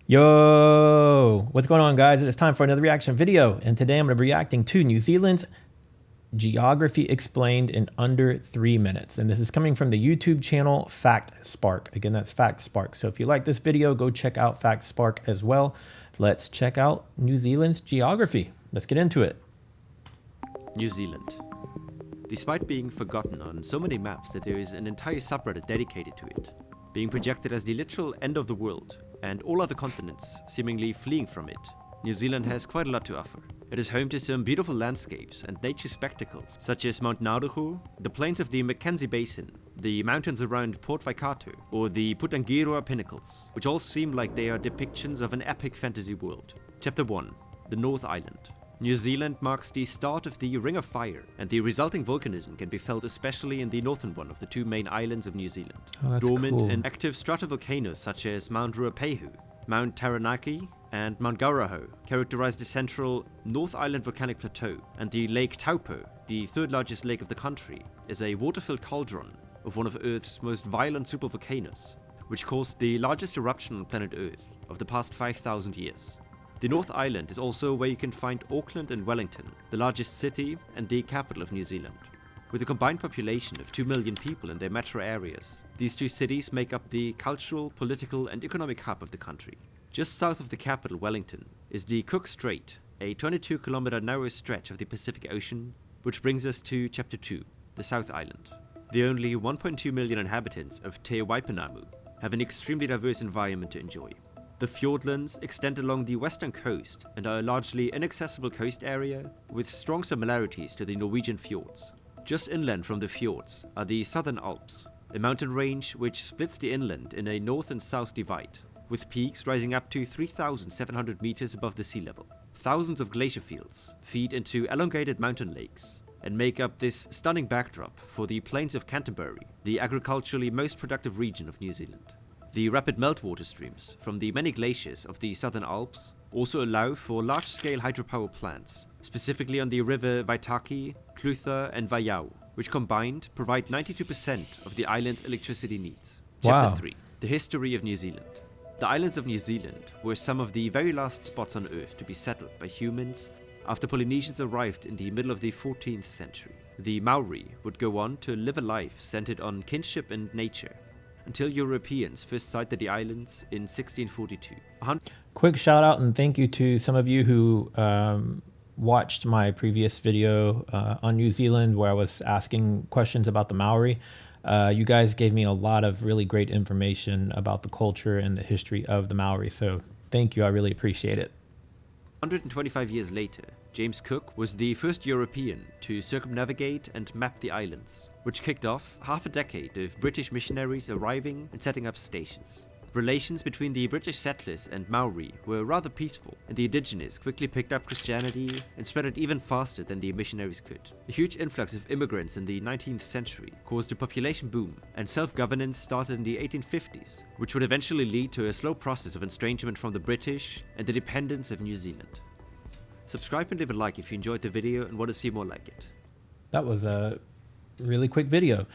Yo, what's going on, guys? It's time for another reaction video, and today I'm going to be reacting to New Zealand's geography explained in under 3 minutes. And this is coming from the YouTube channel Fact Spark. Again, that's Fact Spark. So if you like this video, go check out Fact Spark as well. Let's check out New Zealand's geography. Let's get into it. New Zealand. Despite being forgotten on so many maps that there is an entire subreddit dedicated to it, being projected as the literal end of the world, and all other continents seemingly fleeing from it, New Zealand has quite a lot to offer. It is home to some beautiful landscapes and nature spectacles, such as Mount Nauruhu, the plains of the Mackenzie Basin, the mountains around Port Waikato, or the Putangiroa Pinnacles, which all seem like they are depictions of an epic fantasy world. Chapter 1. The North Island. New Zealand marks the start of the Ring of Fire, and the resulting volcanism can be felt especially in the northern one of the two main islands of New Zealand. Dormant cool. and active stratovolcanoes such as Mount Ruapehu, Mount Taranaki, and Mount Gauraho characterize the central North Island volcanic plateau, and the Lake Taupo, the third largest lake of the country, is a water-filled cauldron of one of Earth's most violent supervolcanoes, which caused the largest eruption on planet Earth of the past 5,000 years. The North Island is also where you can find Auckland and Wellington, the largest city and the capital of New Zealand. With a combined population of 2 million people in their metro areas, these two cities make up the cultural, political and economic hub of the country. Just south of the capital, Wellington, is the Cook Strait, a 22-kilometer narrow stretch of the Pacific Ocean, which brings us to Chapter 2, the South Island. The only 1.2 million inhabitants of Te Waipounamu have an extremely diverse environment to enjoy. The fjordlands extend along the western coast and are a largely inaccessible coast area with strong similarities to the Norwegian fjords. Just inland from the fjords are the Southern Alps, a mountain range which splits the inland in a north and south divide, with peaks rising up to 3,700 meters above the sea level. Thousands of glacier fields feed into elongated mountain lakes and make up this stunning backdrop for the plains of Canterbury, the agriculturally most productive region of New Zealand. The rapid meltwater streams from the many glaciers of the Southern Alps also allow for large-scale hydropower plants, specifically on the river Waitaki, Clutha and Waiau, which combined provide 92% of the island's electricity needs. Wow. Chapter 3. The history of New Zealand. The islands of New Zealand were some of the very last spots on Earth to be settled by humans after Polynesians arrived in the middle of the 14th century. The Maori would go on to live a life centered on kinship and nature, until Europeans first sighted the islands in 1642. Quick shout out and thank you to some of you who watched my previous video on New Zealand where I was asking questions about the Maori. You guys gave me a lot of really great information about the culture and the history of the Maori, so thank you, I really appreciate it. 125 years later, James Cook was the first European to circumnavigate and map the islands, which kicked off half a decade of British missionaries arriving and setting up stations. Relations between the British settlers and Maori were rather peaceful, and the indigenous quickly picked up Christianity and spread it even faster than the missionaries could. A huge influx of immigrants in the 19th century caused a population boom, and self-governance started in the 1850s, which would eventually lead to a slow process of estrangement from the British and the independence of New Zealand. Subscribe and leave a like if you enjoyed the video and want to see more like it. That was a really quick video.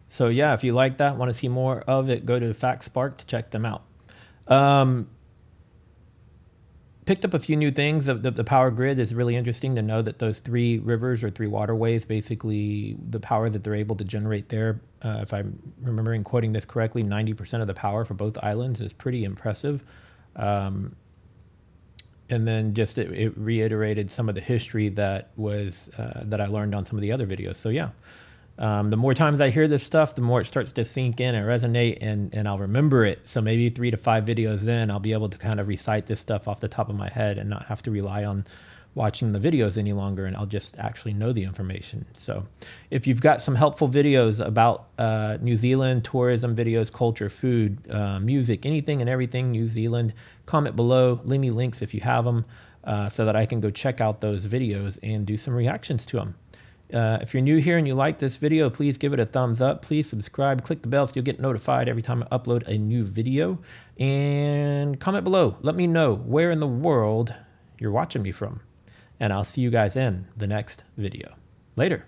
So yeah, if you like that, want to see more of it, go to Fact Spark to check them out. Picked up a few new things. The power grid is really interesting to know that those 3 rivers or 3 waterways, basically the power that they're able to generate there, if I'm remembering quoting this correctly, 90% of the power for both islands is pretty impressive. And then just it reiterated some of the history that was that I learned on some of the other videos. So yeah, the more times I hear this stuff, the more it starts to sink in and resonate, and I'll remember it. So maybe 3 to 5 videos in, I'll be able to kind of recite this stuff off the top of my head and not have to rely on watching the videos any longer, and I'll just actually know the information. So if you've got some helpful videos about New Zealand, tourism videos, culture, food, music, anything and everything New Zealand, comment below, leave me links if you have them, so that I can go check out those videos and do some reactions to them. If you're new here and you like this video, please give it a thumbs up. Please subscribe, click the bell so you'll get notified every time I upload a new video, and comment below. Let me know where in the world you're watching me from. And I'll see you guys in the next video. Later.